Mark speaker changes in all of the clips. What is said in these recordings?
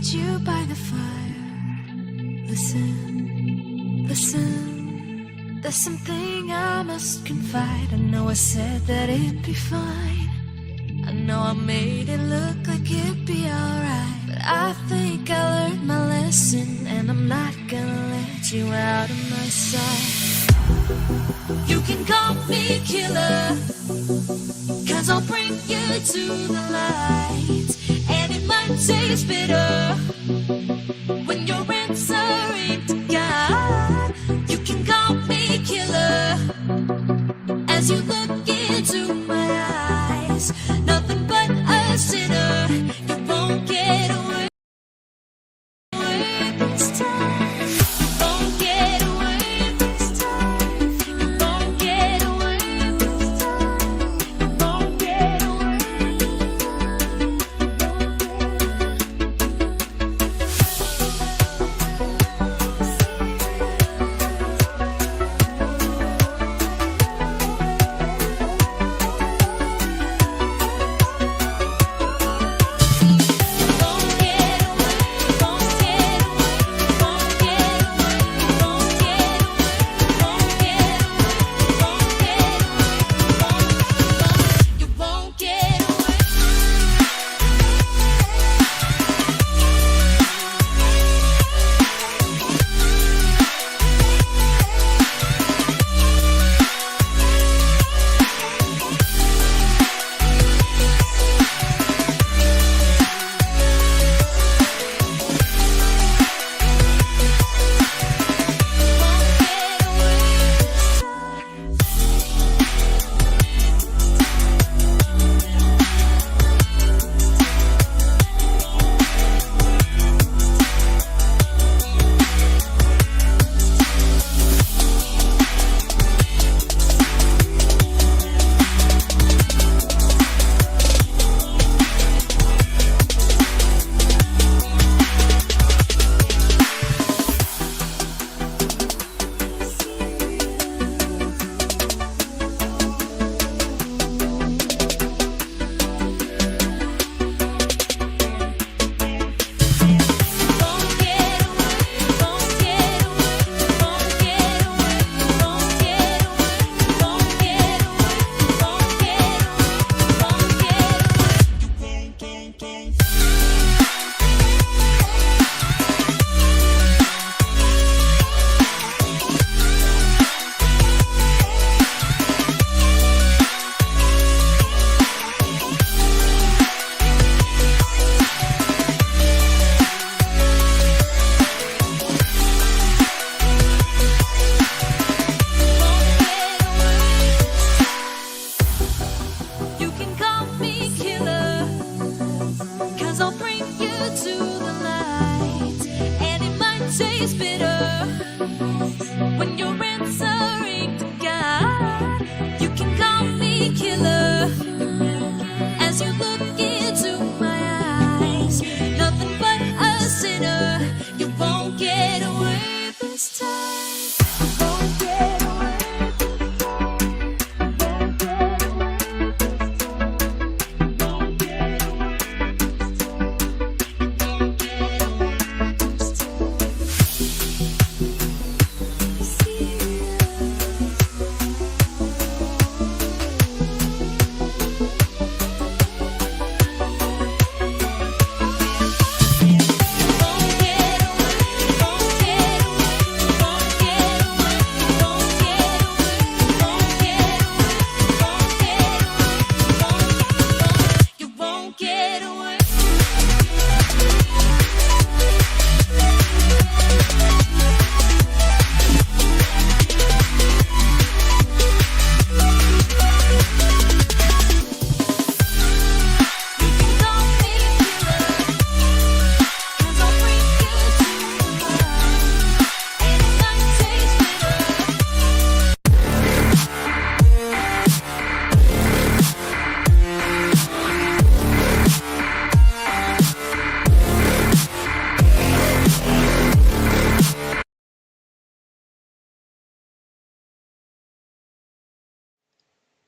Speaker 1: meet you by the fire. Listen, listen, there's something I must confide. I know I said that it'd be fine. I know I made it look like it'd be alright, but I think I learned my lesson, and I'm not gonna let you out of my sight. You can call me killer, 'cause I'll bring you to the light. And it might taste bitter when you're answering to God. You can call me killer as you look into my eyes. Nothing but a sinner. You won't get away this time. You won't get away this time. You won't get away this time. You won't get away.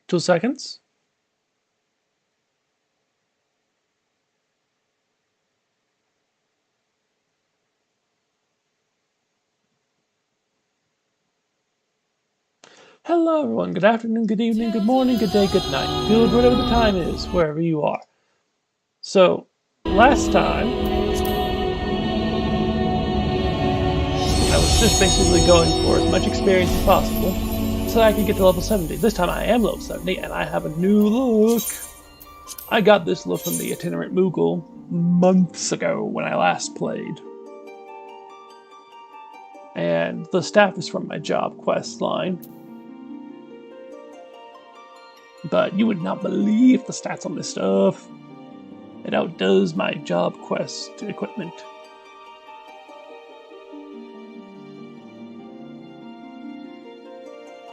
Speaker 2: Two seconds. Hello everyone, good afternoon, good evening, good morning, good day, good night. Good whatever the time is, wherever you are. So, last time, I was just basically going for as much experience as possible so that I could get to level 70. This time I am level 70 and I have a new look. I got this look from the Itinerant Moogle months ago when I last played. And the staff is from my job quest line. But you would not believe the stats on this stuff. It outdoes my job quest equipment.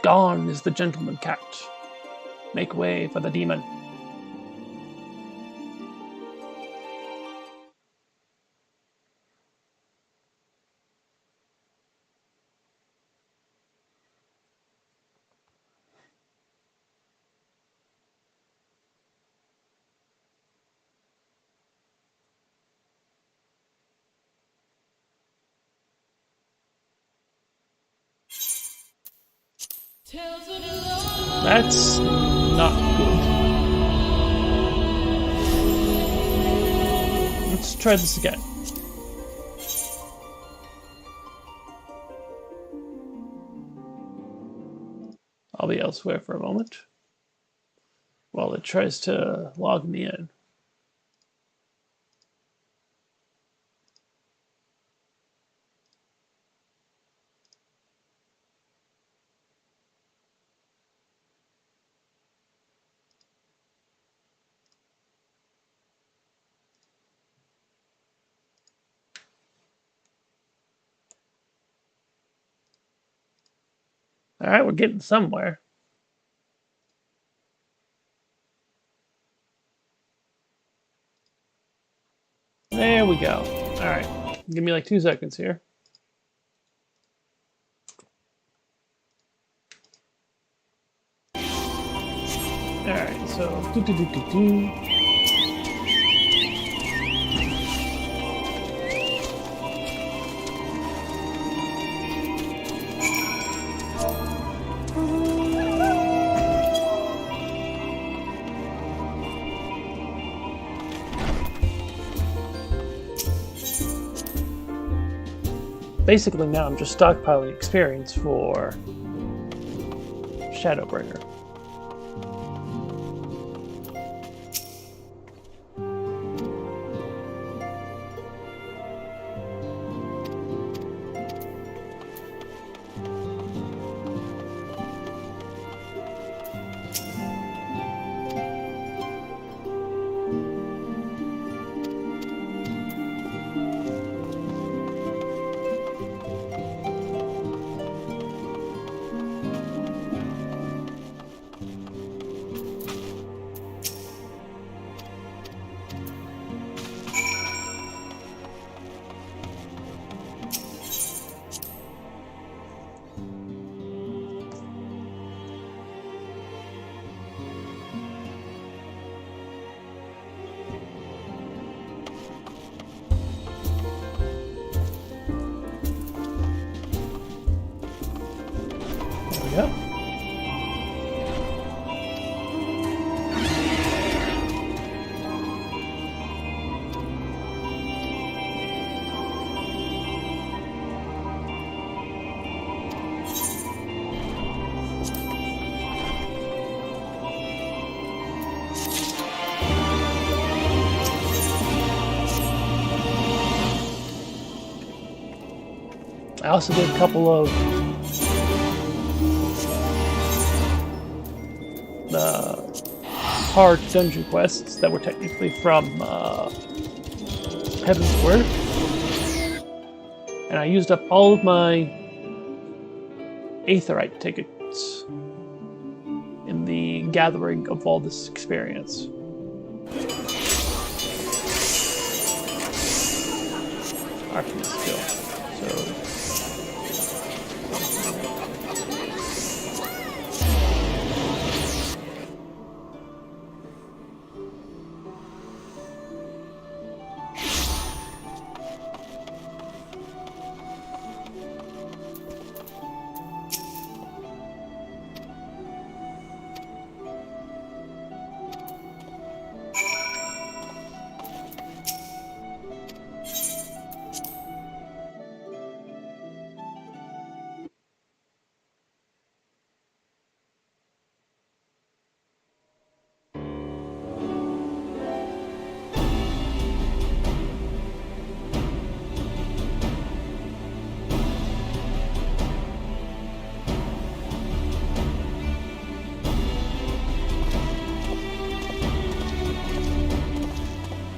Speaker 2: Gone is the gentleman cat. Make way for the demon. That's not good. Let's try this again. I'll be elsewhere for a moment while it tries to log me in. Alright, we're getting somewhere. There we go. Alright, give me like 2 seconds here. Alright, so basically now I'm just stockpiling experience for Shadowbringer. Yep. I also did a couple of hard dungeon quests that were technically from Heaven's Word, and I used up all of my Aetheryte tickets in the gathering of all this experience. Arcanist skill. So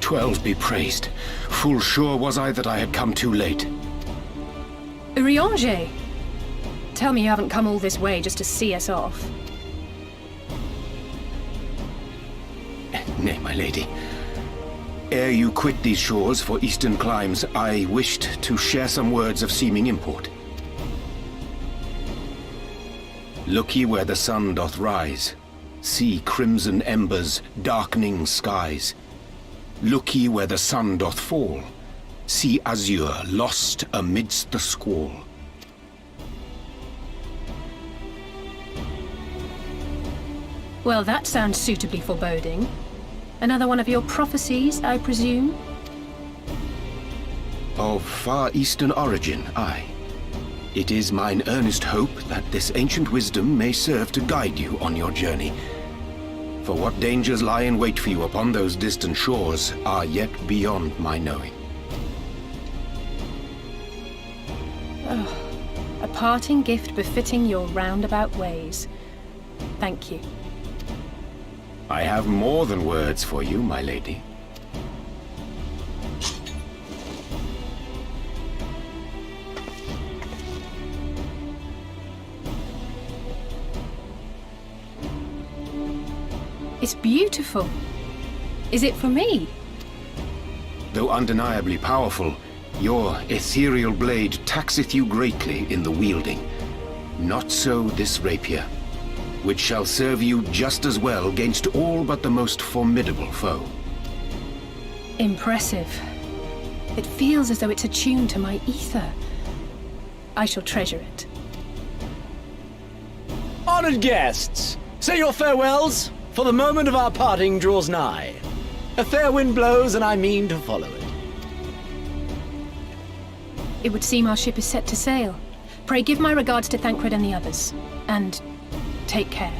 Speaker 3: 12 be praised. Full sure was I that I had come too late.
Speaker 4: Urianger! Tell me you haven't come all this way just to see us off.
Speaker 3: Nay, my lady. Ere you quit these shores for eastern climes, I wished to share some words of seeming import. Look ye where the sun doth rise. See crimson embers, darkening skies. Look ye where the sun doth fall. See azure lost amidst the squall.
Speaker 4: Well, that sounds suitably foreboding. Another one of your prophecies, I presume?
Speaker 3: Of far eastern origin, aye. It is mine earnest hope that this ancient wisdom may serve to guide you on your journey. For what dangers lie in wait for you upon those distant shores are yet beyond my knowing.
Speaker 4: Oh, a parting gift befitting your roundabout ways. Thank you.
Speaker 3: I have more than words for you, my lady.
Speaker 4: It's beautiful. Is it for me?
Speaker 3: Though undeniably powerful, your ethereal blade taxeth you greatly in the wielding. Not so this rapier, which shall serve you just as well against all but the most formidable foe.
Speaker 4: Impressive. It feels as though it's attuned to my ether. I shall treasure it.
Speaker 5: Honored guests, say your farewells, for the moment of our parting draws nigh. A fair wind blows, and I mean to follow it.
Speaker 4: It would seem our ship is set to sail. Pray give my regards to Thancred and the others. And take care.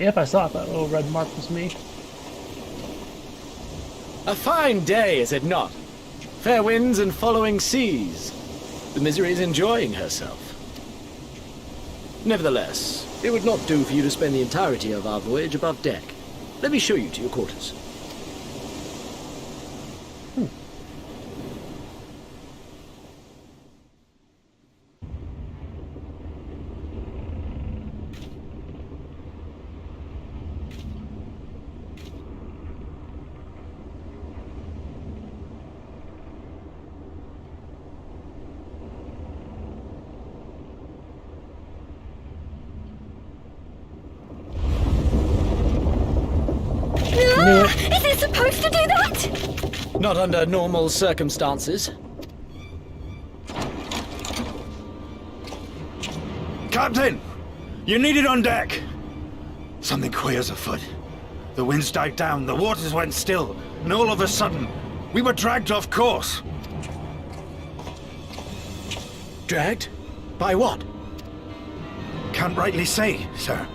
Speaker 2: Yep, I saw it. That little red mark was me.
Speaker 5: A fine day, is it not? Fair winds and following seas. The Misery is enjoying herself. Nevertheless, it would not do for you to spend the entirety of our voyage above deck. Let me show you to your quarters.
Speaker 1: Is it supposed to do that?
Speaker 5: Not under normal circumstances.
Speaker 6: Captain! You're needed on deck! Something queer's afoot. The winds died down, the waters went still, and all of a sudden, we were dragged off course.
Speaker 5: Dragged? By what?
Speaker 6: Can't rightly say, sir.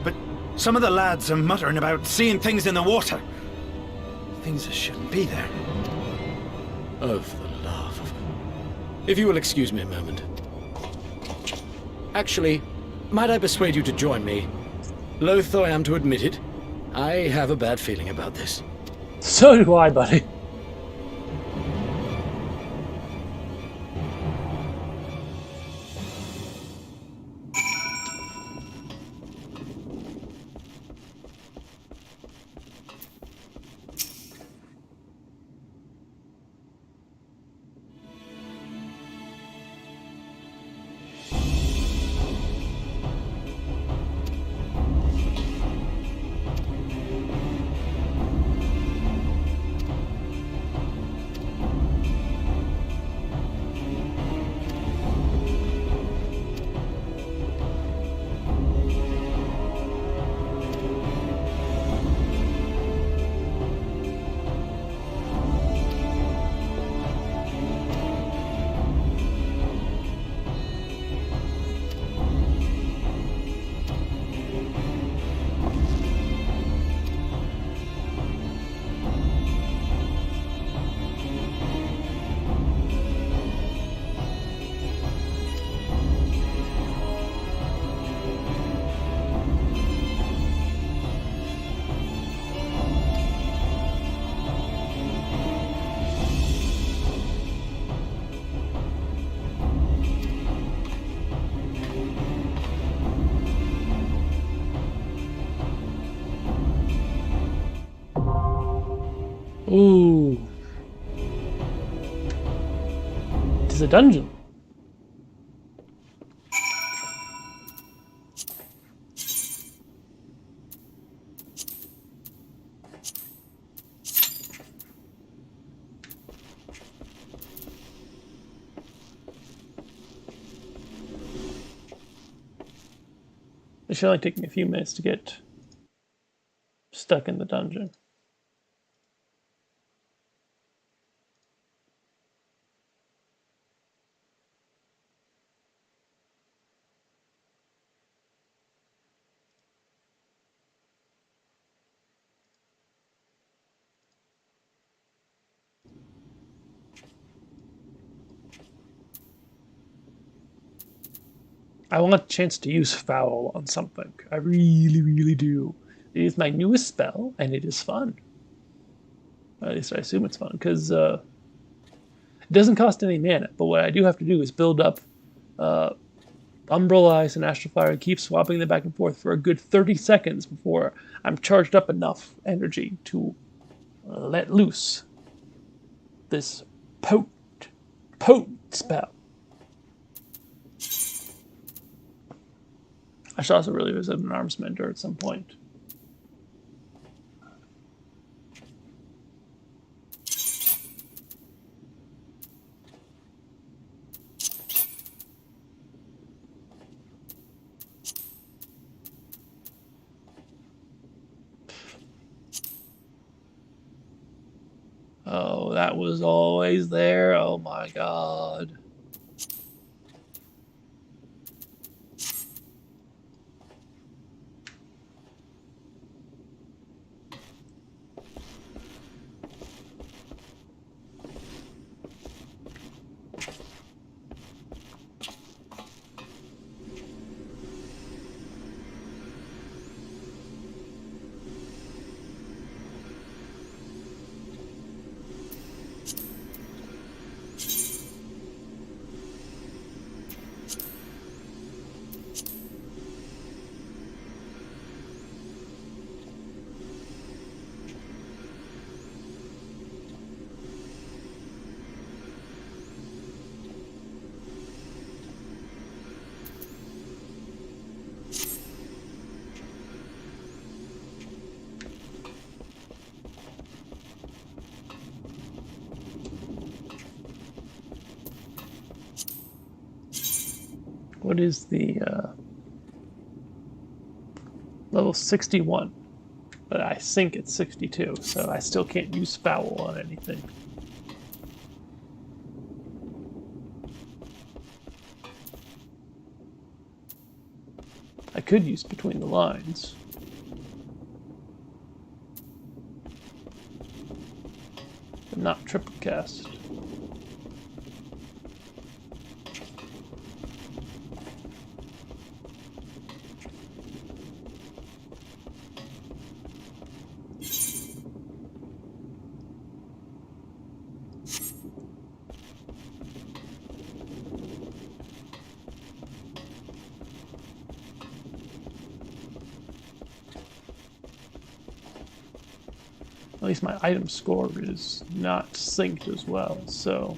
Speaker 6: But some of the lads are muttering about seeing things in the water. Things that shouldn't be there.
Speaker 5: Oh, for the love of... If you will excuse me a moment. Actually, might I persuade you to join me? Loath though I am to admit it, I have a bad feeling about this.
Speaker 2: So do I, buddy. Ooh. It is a dungeon. It should only take me a few minutes to get stuck in the dungeon. I want a chance to use Foul on something. I really, really do. It is my newest spell, and it is fun. At least I assume it's fun, because it doesn't cost any mana, but what I do have to do is build up Umbrella Ice and Astral Fire and keep swapping them back and forth for a good 30 seconds before I'm charged up enough energy to let loose this potent spell. I should also really visit an arms mentor at some point. Oh, that was always there. Oh my god. What is the level 61? But I think it's 62, so I still can't use Foul on anything. I could use Between the Lines. But not triple cast. At least my item score is not synced as well, so...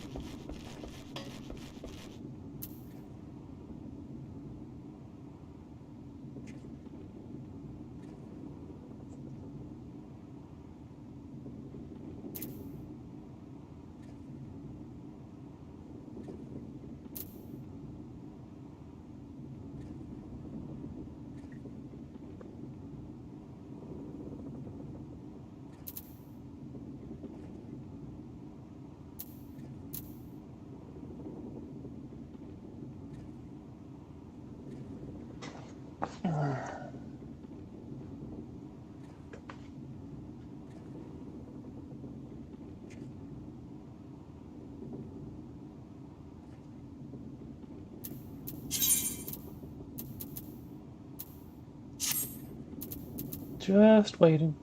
Speaker 2: Just waiting.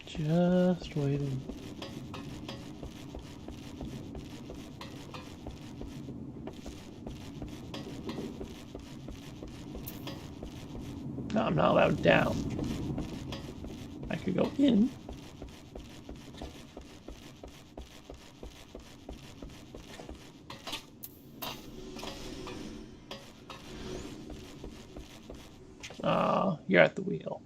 Speaker 2: Just waiting. No, I'm not allowed down. I could go in. You're at the wheel.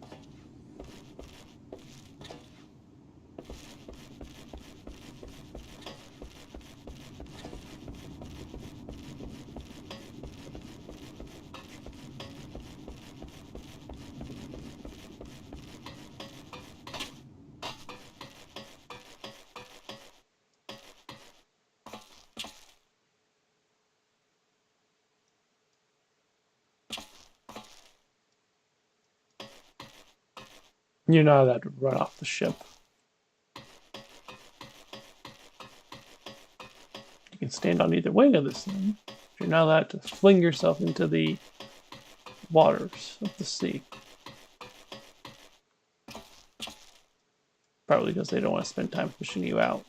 Speaker 2: You're not allowed to run off the ship. You can stand on either wing of this thing. You're not allowed to fling yourself into the waters of the sea. Probably because they don't want to spend time fishing you out.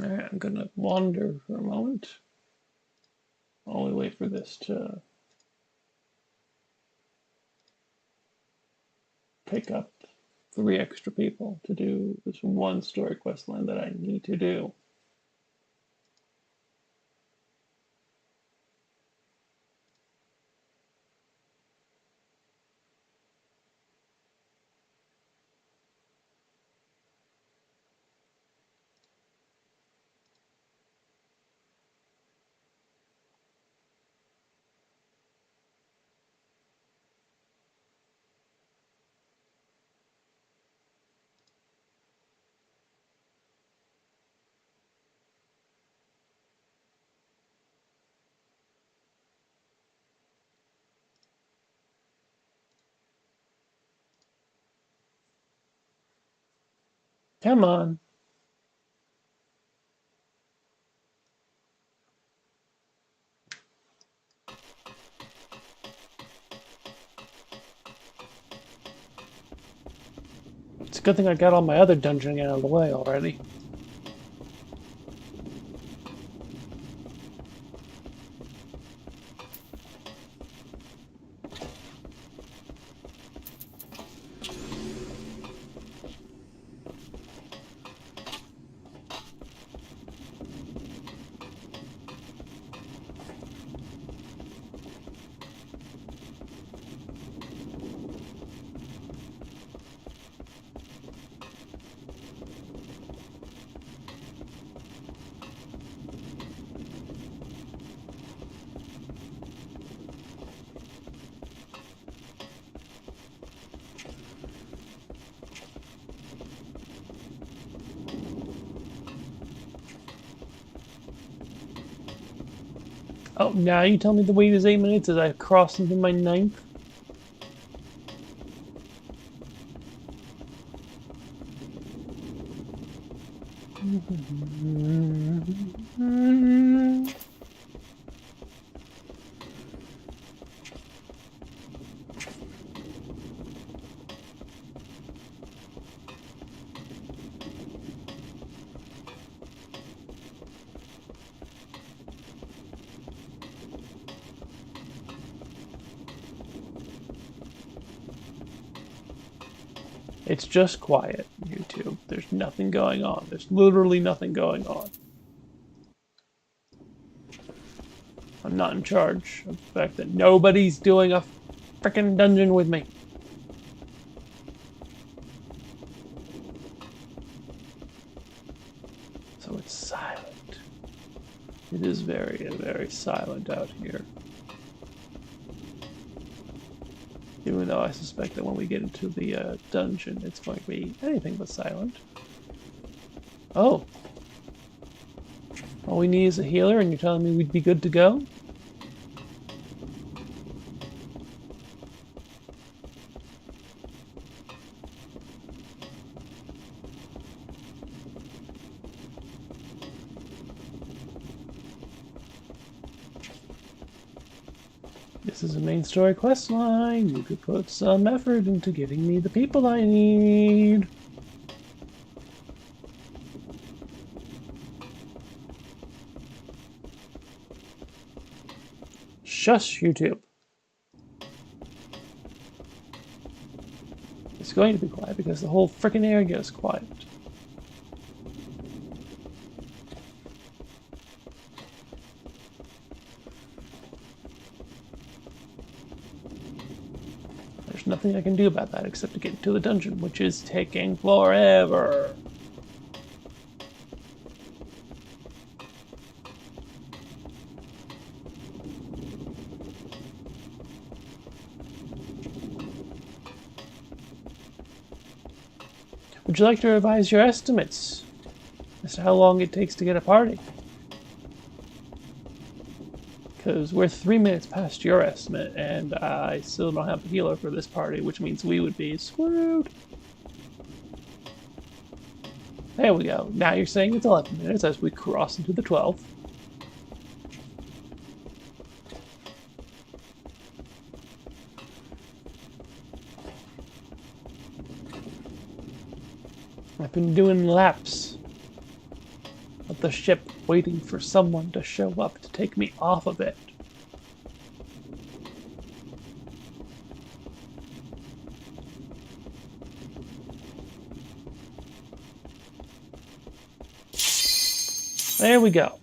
Speaker 2: Alright, I'm gonna wander for a moment. While we wait for this to pick up 3 extra people to do this one story quest line that I need to do. Come on. It's a good thing I got all my other dungeoning out of the way already. Oh, now you tell me the wait is 8 minutes as I cross into my 9th? It's just quiet, YouTube. There's nothing going on. There's literally nothing going on. I'm not in charge of the fact that nobody's doing a frickin' dungeon with me. So it's silent. It is very, very silent out here. Even though I suspect that when we get into the dungeon, it's going to be anything but silent. Oh. All we need is a healer, and you're telling me we'd be good to go? This is a main story quest line. You could put some effort into getting me the people I need. Shush, YouTube. It's going to be quiet because the whole frickin' area is quiet. There's nothing I can do about that except to get into the dungeon, which is taking forever. Would you like to revise your estimates as to how long it takes to get a party? Because we're 3 minutes past your estimate, and I still don't have a healer for this party, which means we would be screwed. There we go. Now you're saying it's 11 minutes as we cross into the 12th. I've been doing laps of the ship waiting for someone to show up to take me off of it. There we go.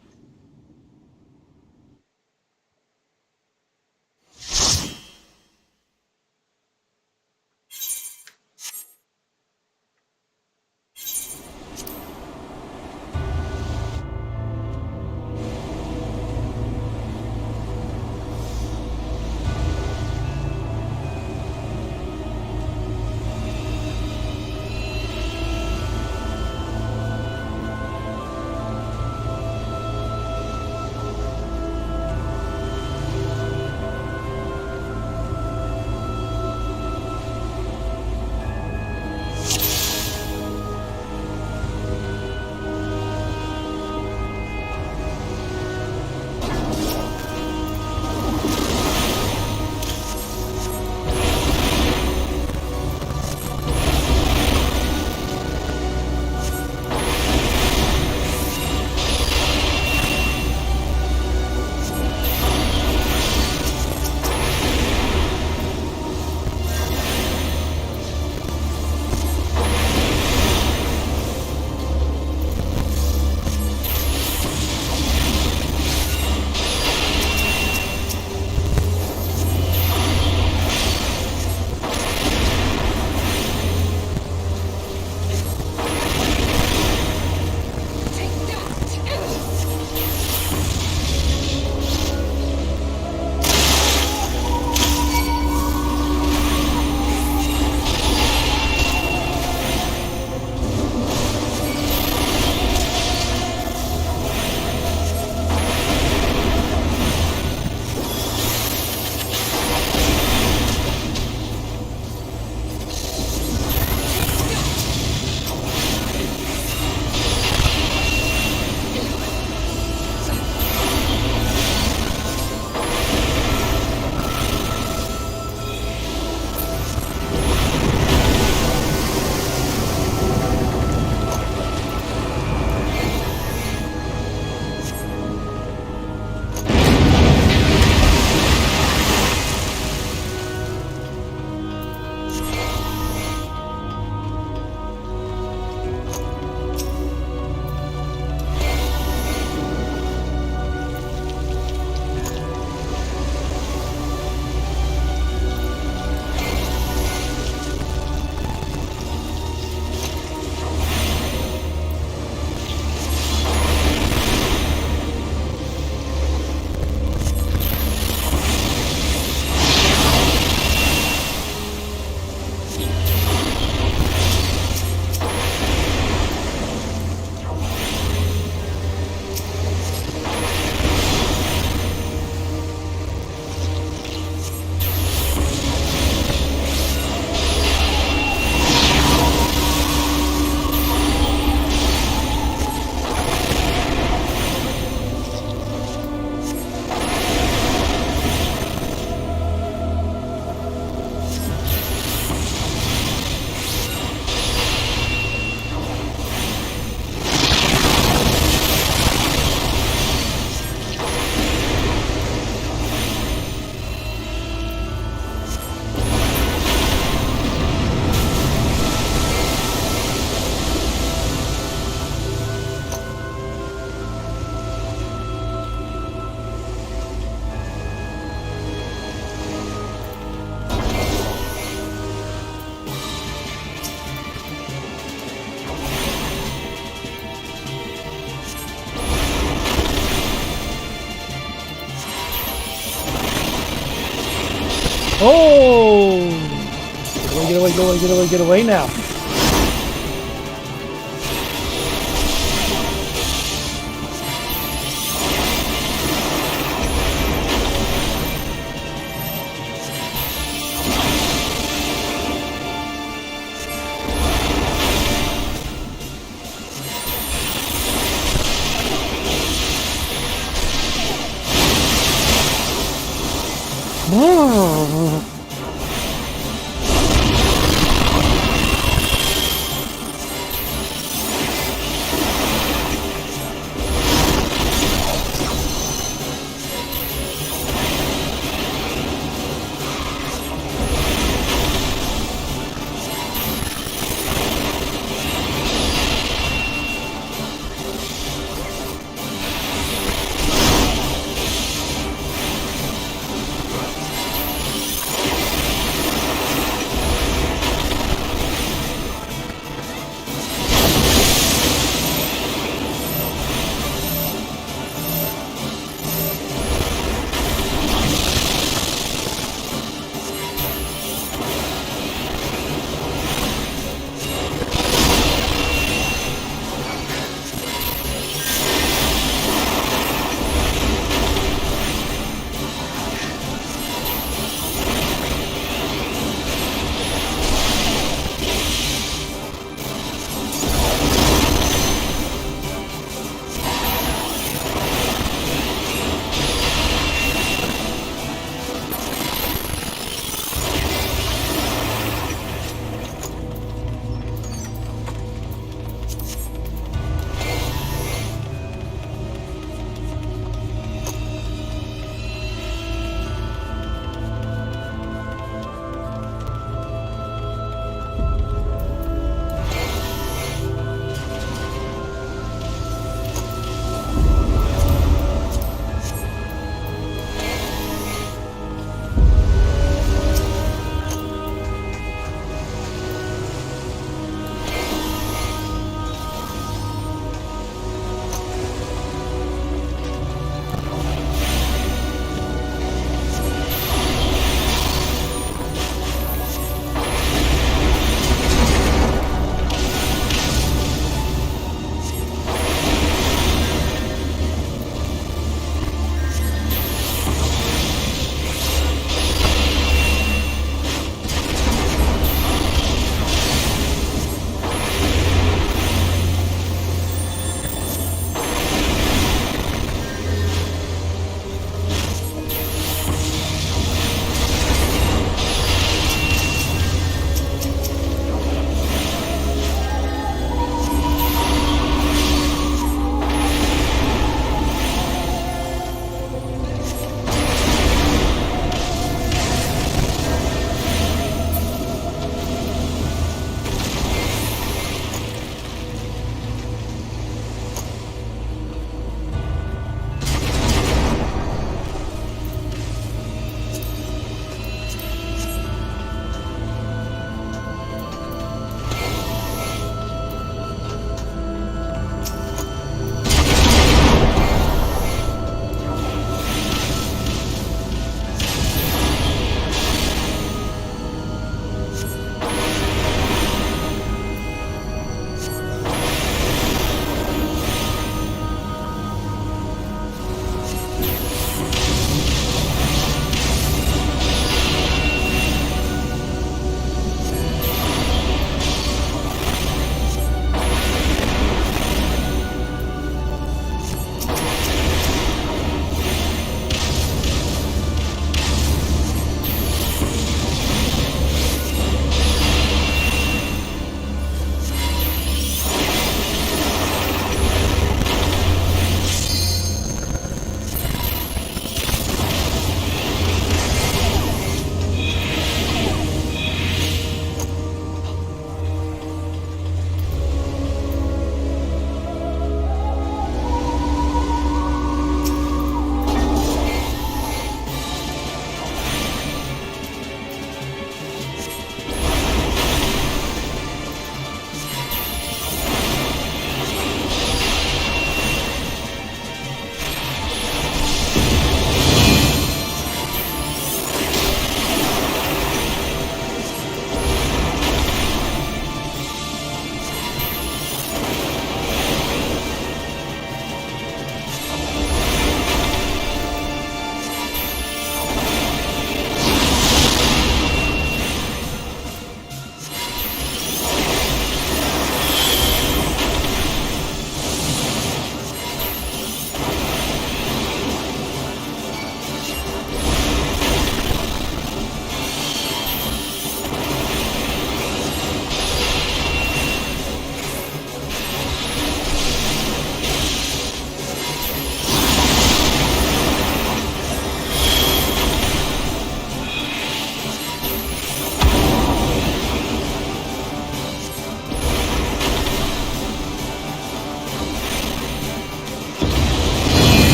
Speaker 2: away, get away, get away, get away now.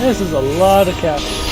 Speaker 2: This is a lot of cavalry.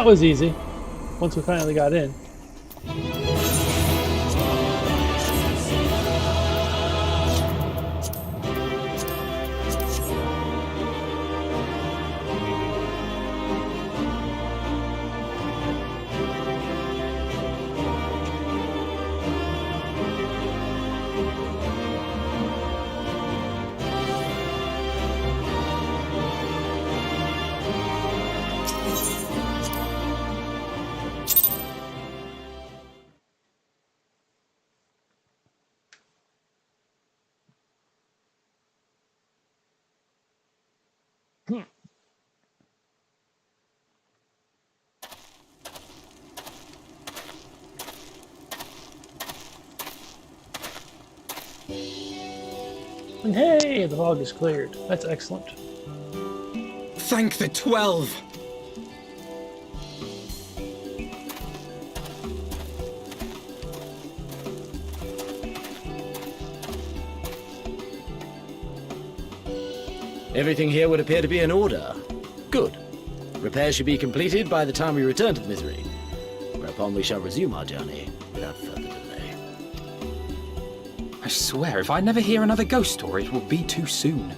Speaker 2: that was easy. Once we finally got in. And hey, the fog is cleared. That's excellent.
Speaker 6: Thank the 12!
Speaker 5: Everything here would appear to be in order. Good. Repairs should be completed by the time we return to the Misery, whereupon we shall resume our journey without further delay.
Speaker 7: I swear, if I never hear another ghost story, it will be too soon.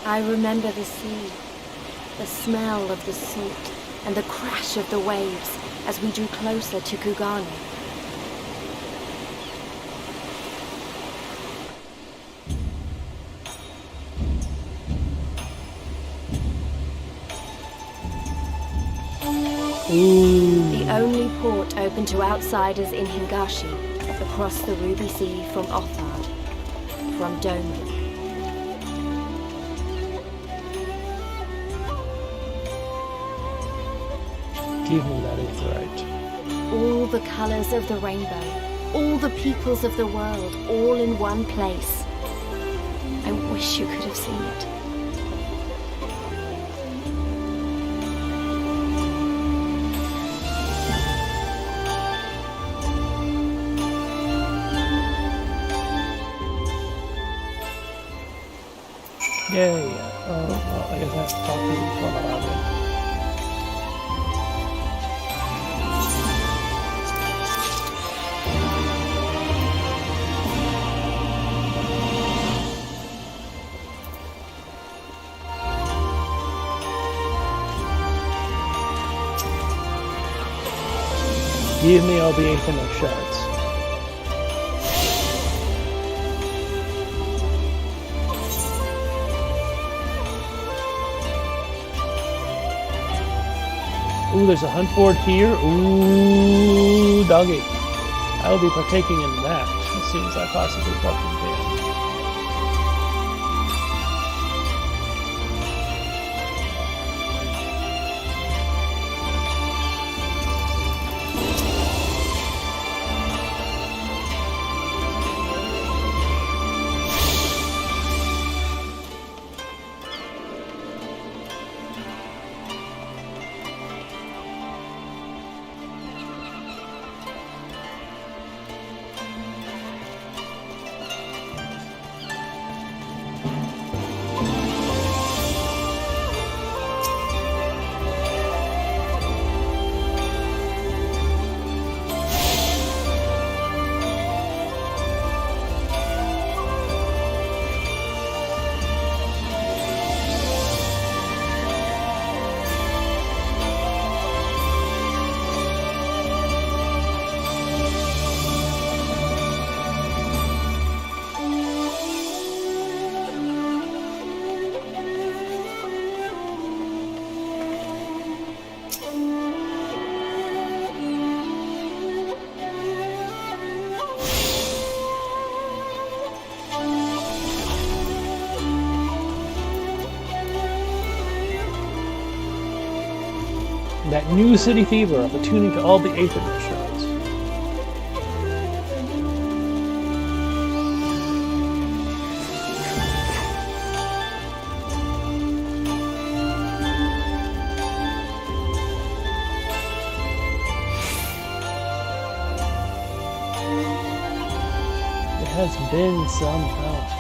Speaker 8: I remember the sea, the smell of the salt, and the crash of the waves as we drew closer to Kugano. The only port open to outsiders in Hingashi, across the Ruby Sea from Othard, from Domu.
Speaker 2: Give me that aetheryte.
Speaker 8: All the colors of the rainbow, all the peoples of the world, all in one place. I wish you could have seen it.
Speaker 2: Yay. Well, I guess I have to talk to you before I log in. Give me all the infinite shards. Ooh, there's a hunt board here. Ooh, doggy. I will be partaking in that as soon as I possibly fucking can. That new city fever of attuning to all the Aether shards. There has been some help.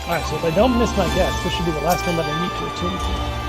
Speaker 2: Alright, so if I don't miss my guess, this should be the last one that I need to attune to.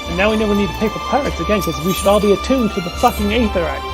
Speaker 2: And now we never need to pay for pirates again, because we should all be attuned to the fucking Aetherite.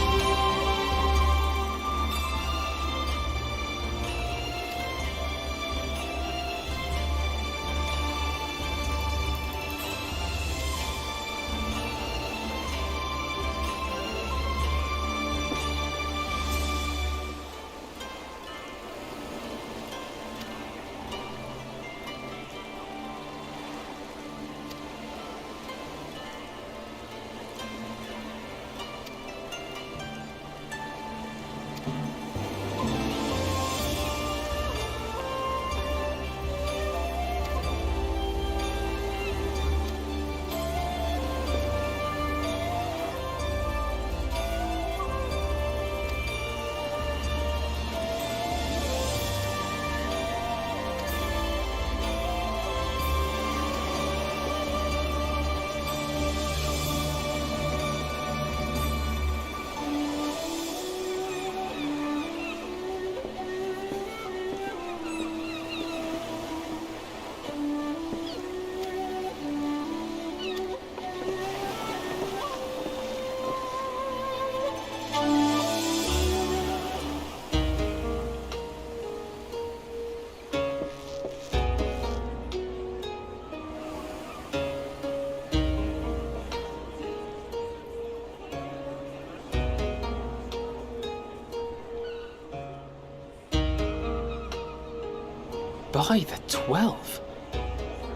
Speaker 7: By the 12.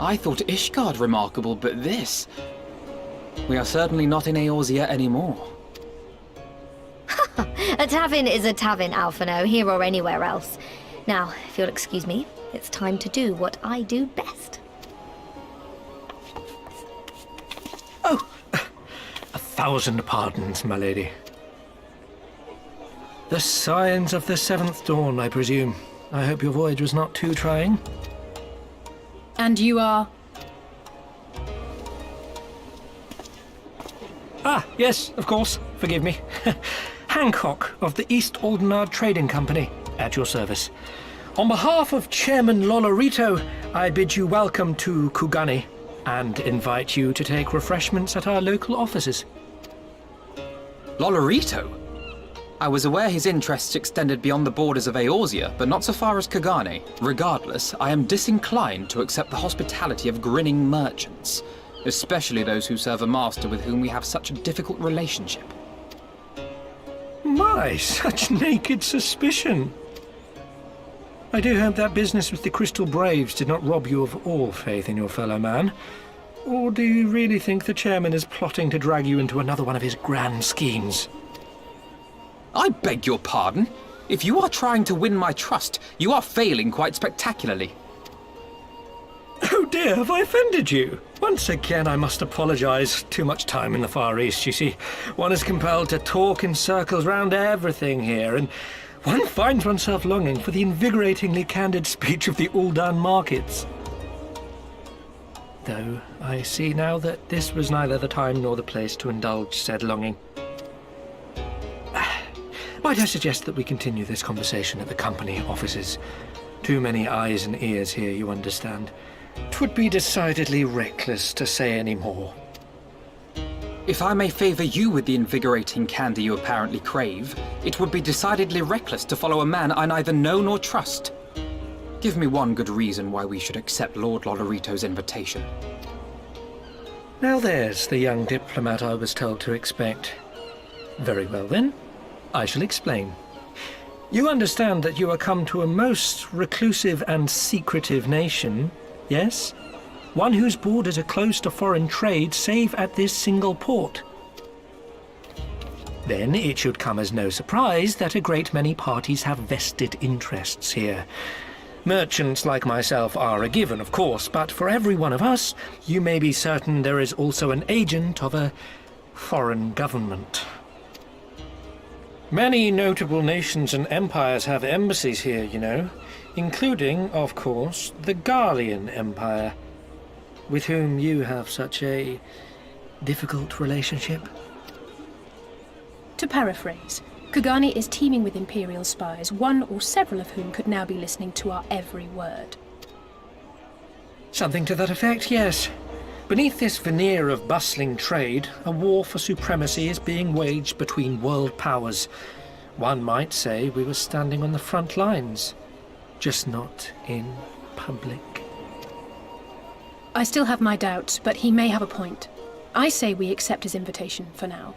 Speaker 7: I thought Ishgard remarkable, but this... We are certainly not in Eorzea anymore.
Speaker 8: A tavern is a tavern, Alphino, here or anywhere else. Now, if you'll excuse me, it's time to do what I do best.
Speaker 9: Oh, 1,000 pardons, my lady. The signs of the seventh dawn, I presume. I hope your voyage was not too trying.
Speaker 4: And you are?
Speaker 9: Ah, yes, of course. Forgive me. Hancock of the East Aldenard Trading Company, at your service. On behalf of Chairman Lolorito, I bid you welcome to Kugani and invite you to take refreshments at our local offices.
Speaker 7: Lolorito? I was aware his interests extended beyond the borders of Eorzea, but not so far as Kugane. Regardless, I am disinclined to accept the hospitality of grinning merchants, especially those who serve a master with whom we have such a difficult relationship.
Speaker 9: My, such naked suspicion. I do hope that business with the Crystal Braves did not rob you of all faith in your fellow man. Or do you really think the chairman is plotting to drag you into another one of his grand schemes?
Speaker 7: I beg your pardon? If you are trying to win my trust, you are failing quite spectacularly.
Speaker 9: Oh dear, have I offended you? Once again, I must apologize. Too much time in the Far East, you see. One is compelled to talk in circles round everything here, and one finds oneself longing for the invigoratingly candid speech of the Uldan markets. Though I see now that this was neither the time nor the place to indulge said longing. Might I suggest that we continue this conversation at the company offices? Too many eyes and ears here, you understand. 'Twould be decidedly reckless to say any more.
Speaker 7: If I may favor you with the invigorating candy you apparently crave, it would be decidedly reckless to follow a man I neither know nor trust. Give me one good reason why we should accept Lord Lolorito's invitation.
Speaker 9: Now there's the young diplomat I was told to expect. Very well then, I shall explain. You understand that you are come to a most reclusive and secretive nation, yes? One whose borders are closed to foreign trade save at this single port. Then it should come as no surprise that a great many parties have vested interests here. Merchants like myself are a given, of course, but for every one of us, you may be certain there is also an agent of a foreign government. Many notable nations and empires have embassies here, you know, including, of course, the Garlean Empire, with whom you have such a difficult relationship.
Speaker 4: To paraphrase, Kugani is teeming with Imperial spies, one or several of whom could now be listening to our every word.
Speaker 9: Something to that effect, yes. Beneath this veneer of bustling trade, a war for supremacy is being waged between world powers. One might say we were standing on the front lines, just not in public.
Speaker 4: I still have my doubts, but he may have a point. I say we accept his invitation for now.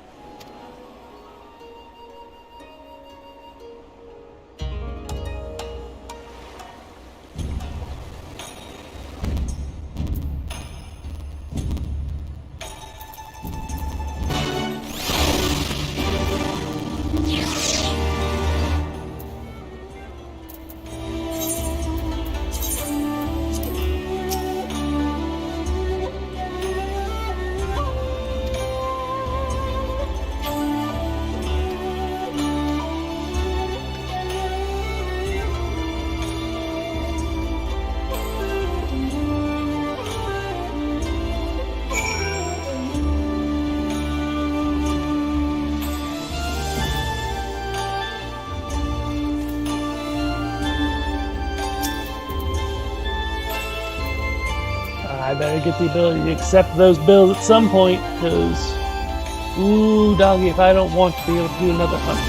Speaker 2: I better get the ability to accept those bills at some point, because, ooh, doggy, if I don't want to be able to do another hunt.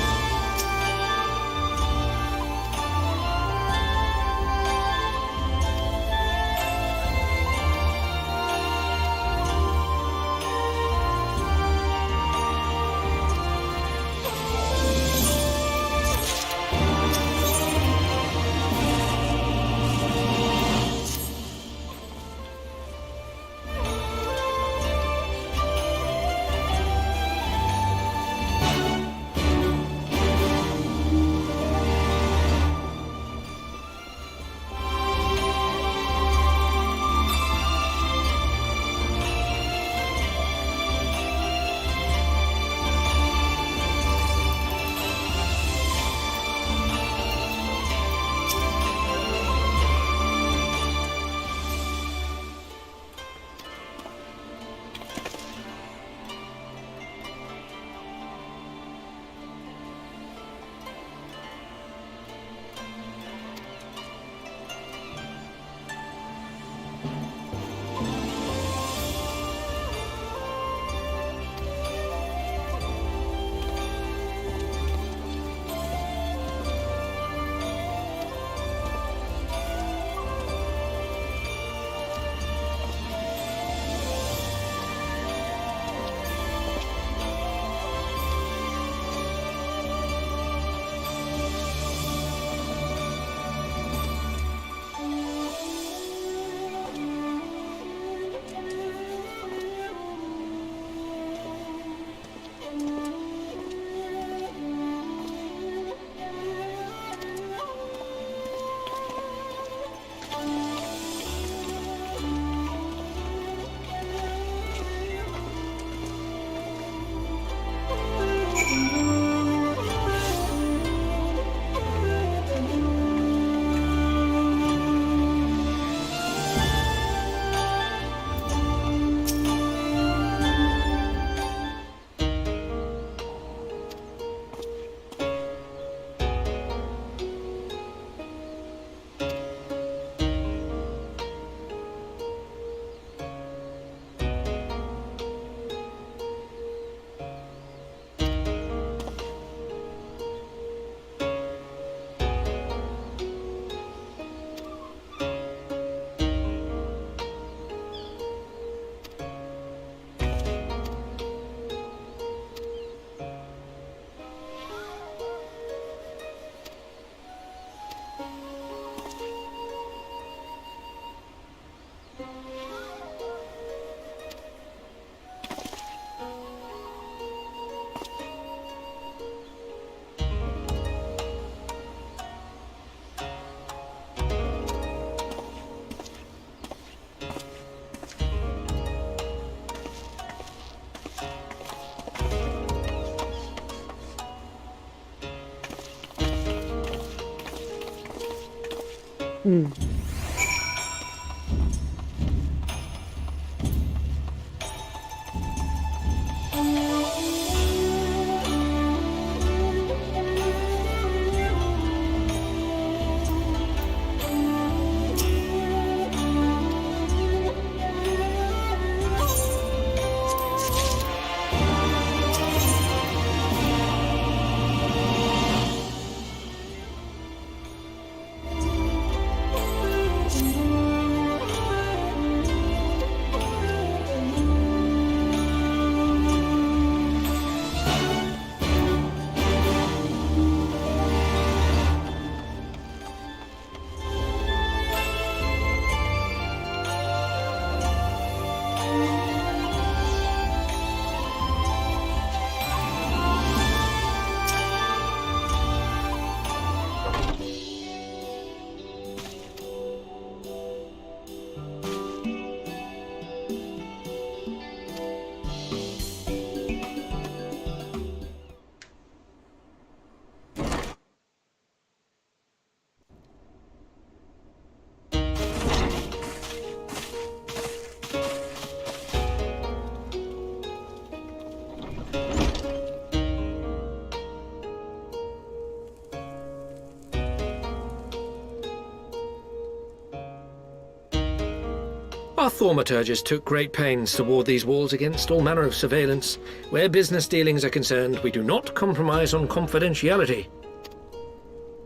Speaker 9: Our thaumaturges took great pains to ward these walls against all manner of surveillance. Where business dealings are concerned, we do not compromise on confidentiality.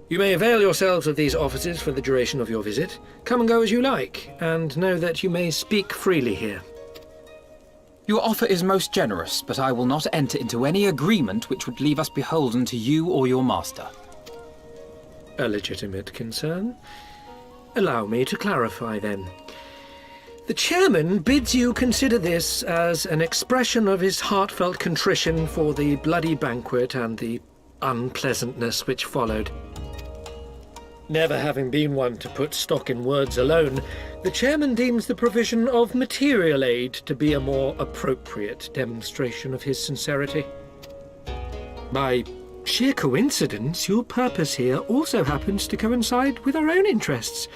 Speaker 9: You may avail yourselves of these offices for the duration of your visit. Come and go as you like, and know that you may speak freely here.
Speaker 7: Your offer is most generous, but I will not enter into any agreement which would leave us beholden to you or your master.
Speaker 9: A legitimate concern. Allow me to clarify then. The chairman bids you consider this as an expression of his heartfelt contrition for the bloody banquet and the unpleasantness which followed. Never having been one to put stock in words alone, the chairman deems the provision of material aid to be a more appropriate demonstration of his sincerity. By sheer coincidence, your purpose here also happens to coincide with our own interests.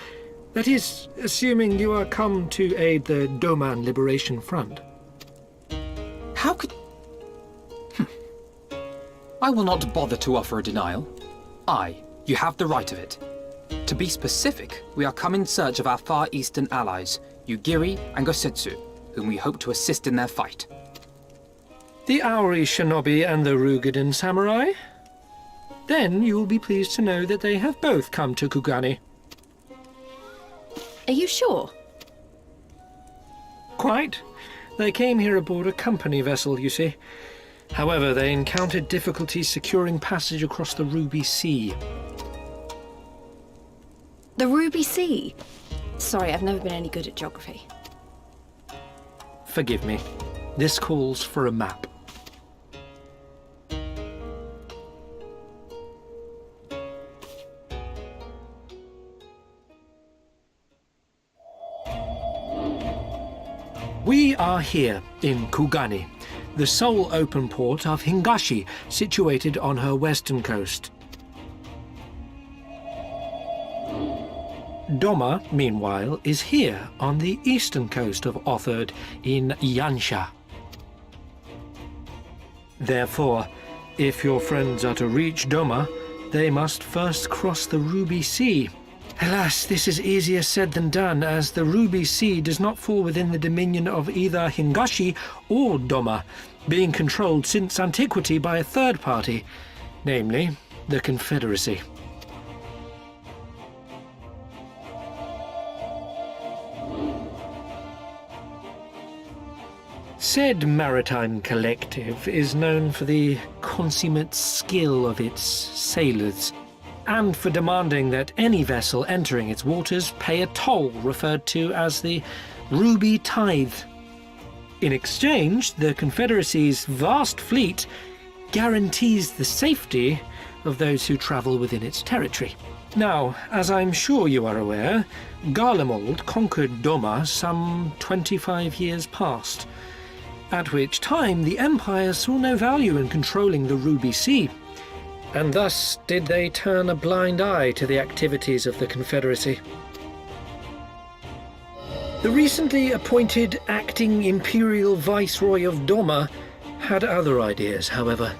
Speaker 9: That is, assuming you are come to aid the Doman Liberation Front.
Speaker 7: How could... I will not bother to offer a denial. You have the right of it. To be specific, we are come in search of our Far Eastern allies, Yugiri and Gosetsu, whom we hope to assist in their fight.
Speaker 9: The Auri Shinobi and the Rugadan Samurai? Then you will be pleased to know that they have both come to Kugani.
Speaker 4: Are you sure?
Speaker 9: Quite. They came here aboard a company vessel, you see. However, they encountered difficulties securing passage across the Ruby Sea.
Speaker 8: The Ruby Sea? Sorry, I've never been any good at geography.
Speaker 9: Forgive me. This calls for a map. We are here in Kugani, the sole open port of Hingashi, situated on her western coast. Doma, meanwhile, is here on the eastern coast of Othard in Yansha. Therefore, if your friends are to reach Doma, they must first cross the Ruby Sea. Alas, this is easier said than done, as the Ruby Sea does not fall within the dominion of either Hingashi or Doma, being controlled since antiquity by a third party, namely the Confederacy. Said maritime collective is known for the consummate skill of its sailors, and for demanding that any vessel entering its waters pay a toll referred to as the Ruby Tithe. In exchange, the Confederacy's vast fleet guarantees the safety of those who travel within its territory. Now, as I'm sure you are aware, Garlemald conquered Doma some 25 years past, at which time the Empire saw no value in controlling the Ruby Sea, and thus did they turn a blind eye to the activities of the Confederacy. The recently appointed acting Imperial Viceroy of Doma had other ideas, however.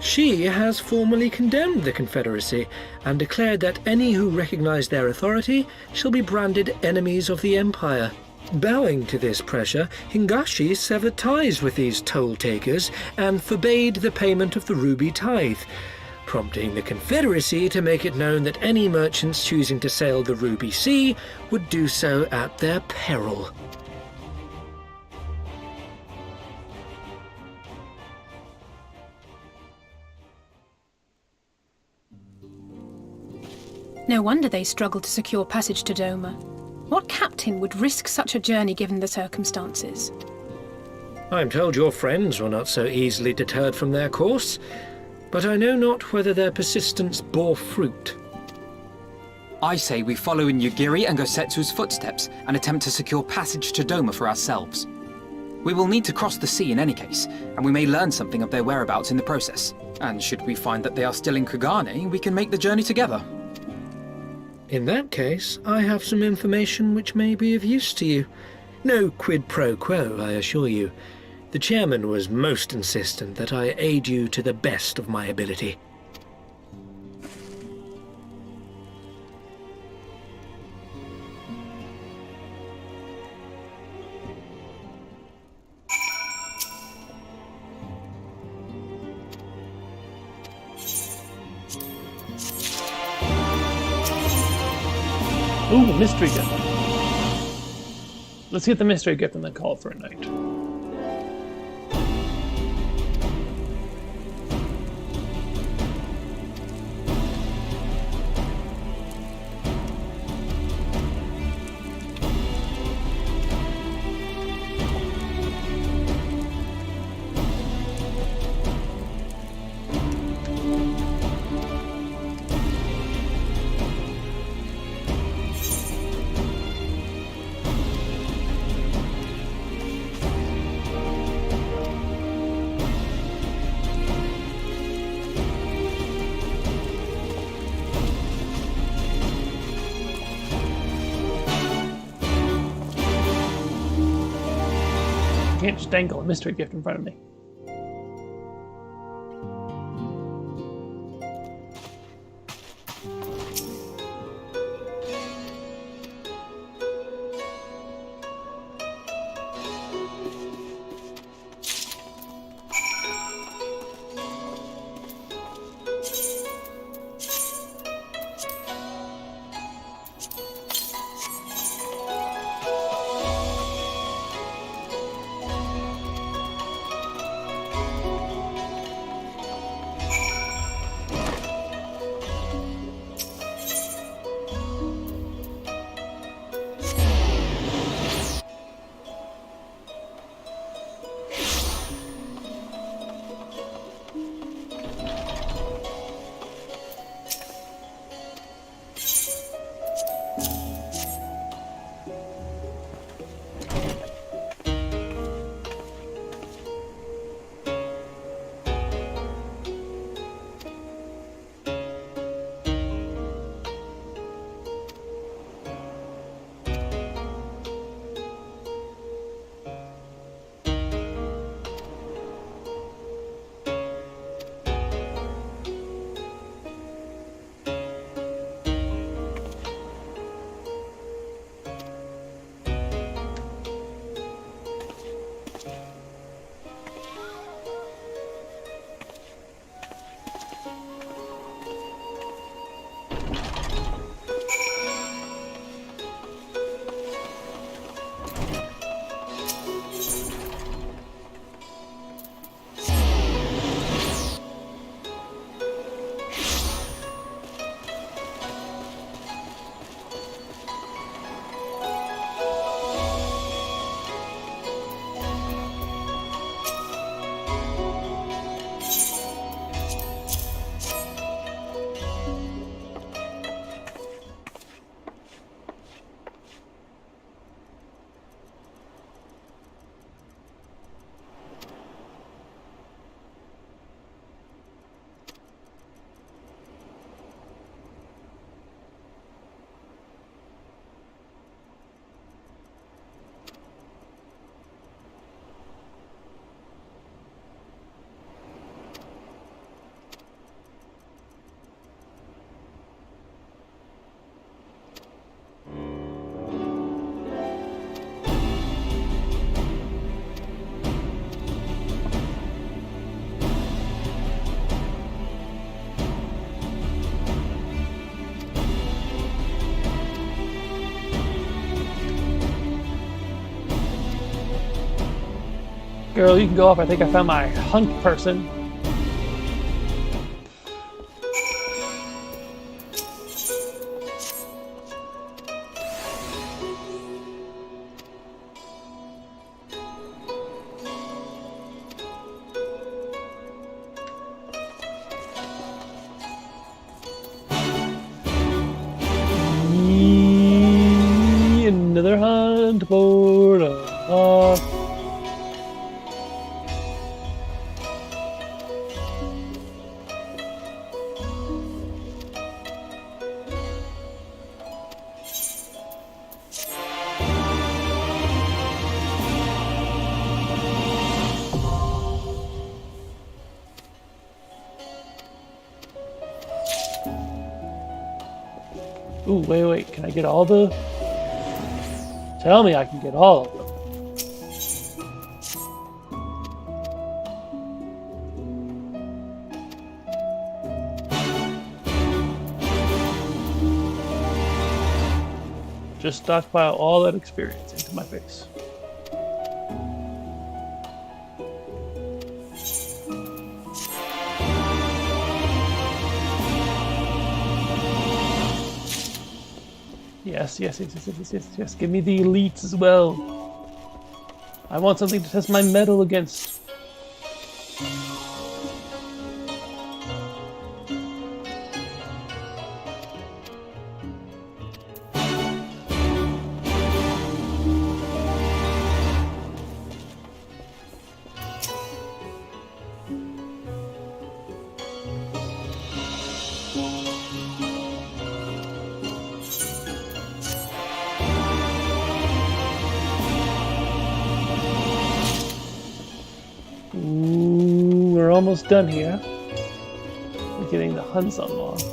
Speaker 9: She has formally condemned the Confederacy and declared that any who recognize their authority shall be branded enemies of the Empire. Bowing to this pressure, Hingashi severed ties with these toll-takers and forbade the payment of the ruby tithe, prompting the Confederacy to make it known that any merchants choosing to sail the Ruby Sea would do so at their peril.
Speaker 4: No wonder they struggled to secure passage to Doma. What captain would risk such a journey given the circumstances?
Speaker 9: I'm told your friends were not so easily deterred from their course, but I know not whether their persistence bore fruit.
Speaker 7: I say we follow in Yugiri and Gosetsu's footsteps and attempt to secure passage to Doma for ourselves. We will need to cross the sea in any case, and we may learn something of their whereabouts in the process. And should we find that they are still in Kugane, we can make the journey together.
Speaker 9: In that case, I have some information which may be of use to you. No quid pro quo, I assure you. The chairman was most insistent that I aid you to the best of my ability.
Speaker 2: Ooh, mystery gift. Let's get the mystery gift and then call it for a night. You can't just dangle a mystery gift in front of me. Girl, you can go off. I think I found my hunt person. Another hunt board. Ooh, wait. Can I get all the... Tell me I can get all of them. Just stockpile all that experience into my face. Yes. Give me the elites as well. I want something to test my mettle against. Ooh, we're almost done here. We're getting the hunts unlocked.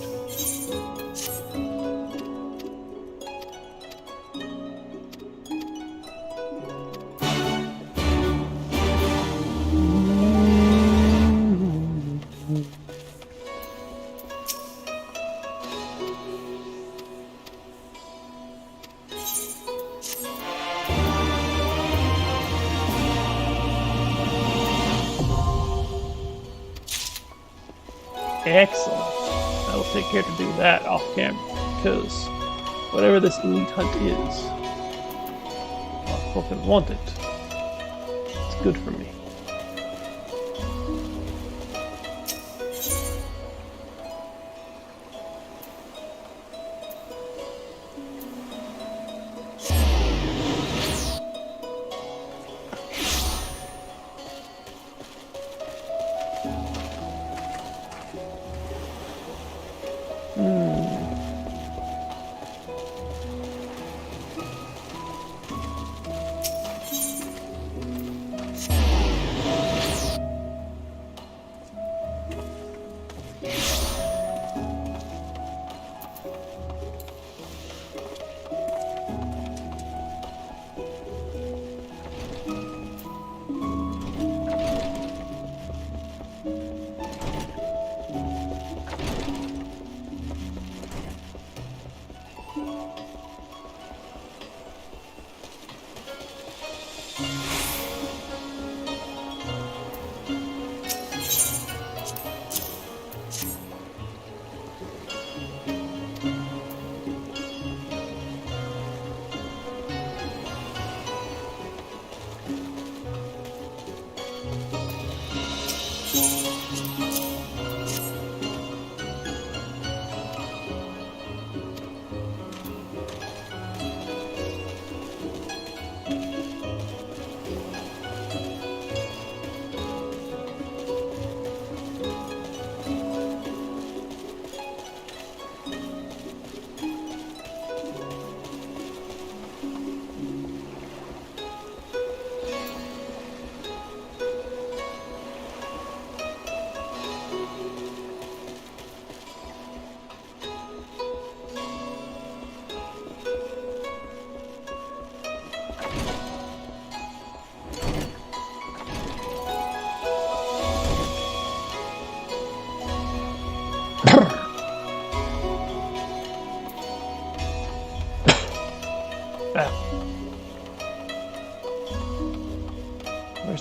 Speaker 2: Excellent. I will take care to do that off camera, because whatever this elite hunt is, I fucking want it. It's good for me.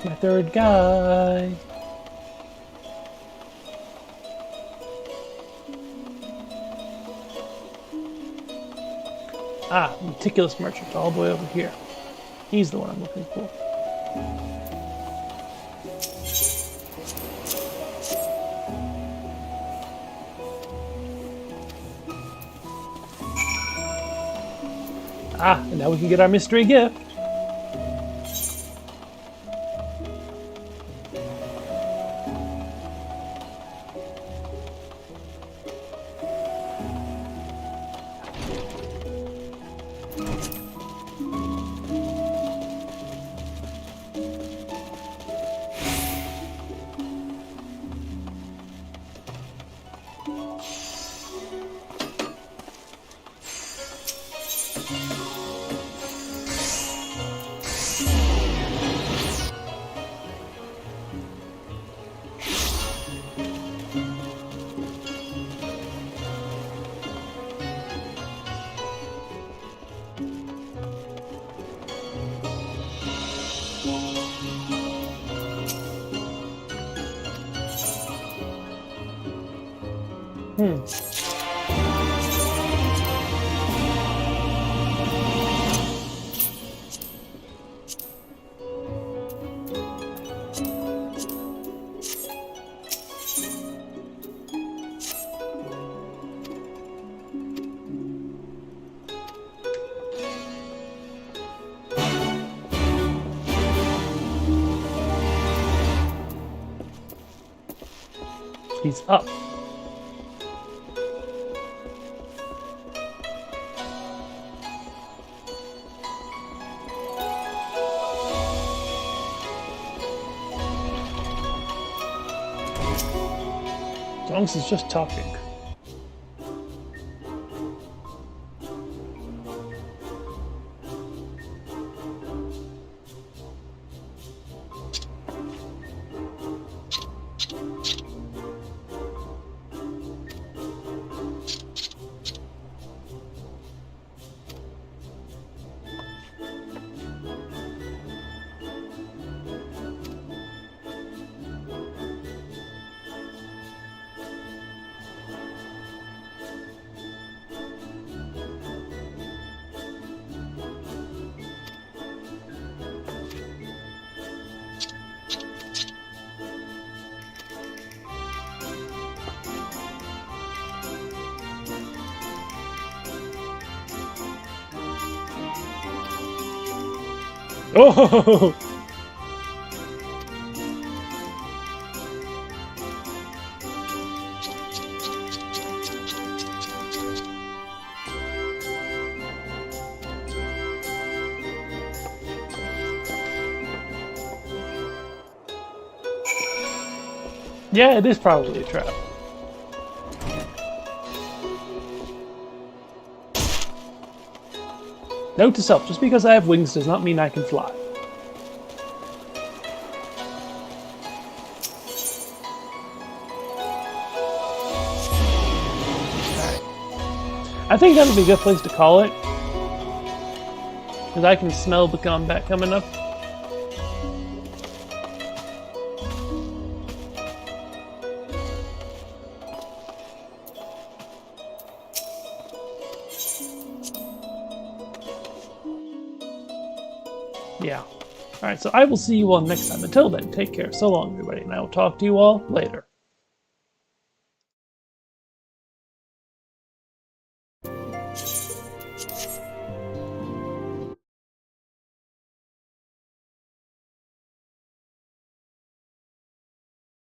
Speaker 2: Where's my third guy? Ah, meticulous merchant, all the way over here. He's the one I'm looking for. Ah, and now we can get our mystery gift. He's up. Zonks is just talking. Oh! Yeah, it is probably a trap. Note to self, just because I have wings does not mean I can fly. I think that would be a good place to call it. Because I can smell the combat coming up. Yeah. Alright, so I will see you all next time. Until then, take care. So long, everybody, and I will talk to you all later.